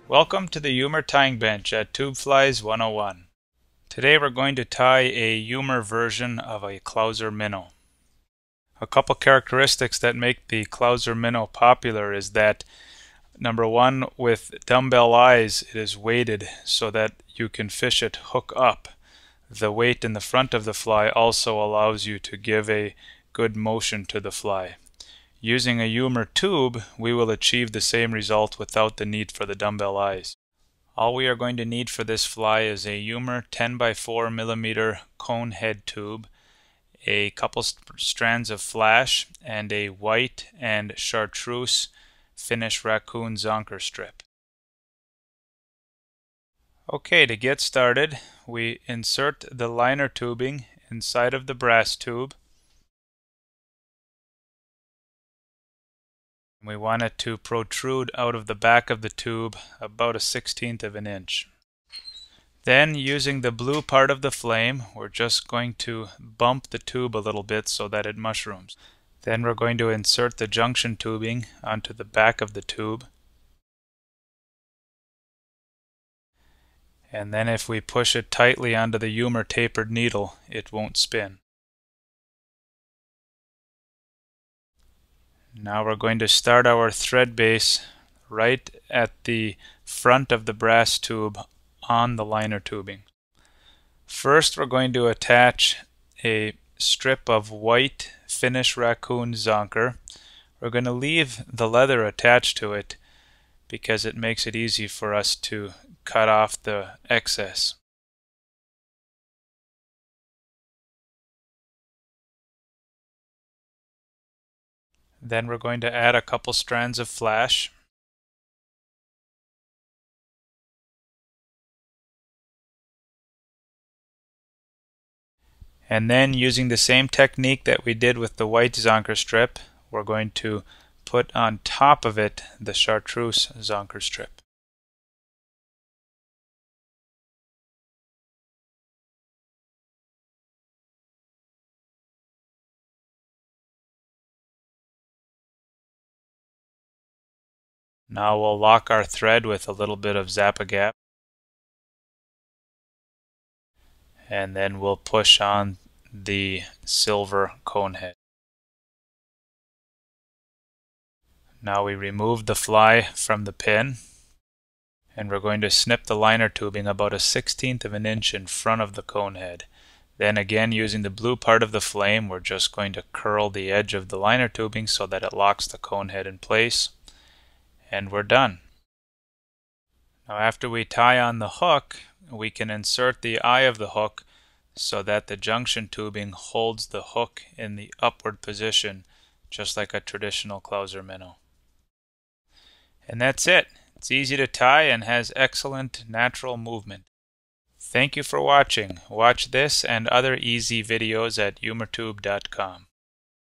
Welcome to the Eumer tying bench at Tube Flies 101. Today we're going to tie a Eumer version of a Clouser Minnow. A couple characteristics that make the Clouser Minnow popular is that number one, with dumbbell eyes it is weighted so that you can fish it hook up. The weight in the front of the fly also allows you to give a good motion to the fly. Using a Eumer tube, we will achieve the same result without the need for the dumbbell eyes. All we are going to need for this fly is a Eumer 10 by 4 millimeter cone head tube, a couple strands of flash, and a white and chartreuse Finnish raccoon zonker strip. Okay, to get started, we insert the liner tubing inside of the brass tube. We want it to protrude out of the back of the tube about 1/16 of an inch. Then, using the blue part of the flame, we're just going to bump the tube a little bit so that it mushrooms. Then we're going to insert the junction tubing onto the back of the tube. And then if we push it tightly onto the Eumer tapered needle, it won't spin. Now we're going to start our thread base right at the front of the brass tube on the liner tubing. First we're going to attach a strip of white Finnish raccoon zonker. We're going to leave the leather attached to it because it makes it easy for us to cut off the excess. Then we're going to add a couple strands of flash. And then, using the same technique that we did with the white zonker strip, we're going to put on top of it the chartreuse zonker strip. Now we'll lock our thread with a little bit of Zap-A-Gap. And then we'll push on the silver cone head. Now we remove the fly from the pin, and we're going to snip the liner tubing about 1/16 of an inch in front of the cone head. Then again, using the blue part of the flame, we're just going to curl the edge of the liner tubing so that it locks the cone head in place. And we're done. Now after we tie on the hook, we can insert the eye of the hook so that the junction tubing holds the hook in the upward position, just like a traditional Clouser Minnow. And that's it. It's easy to tie and has excellent natural movement. Thank you for watching. Watch this and other easy videos at eumertube.com.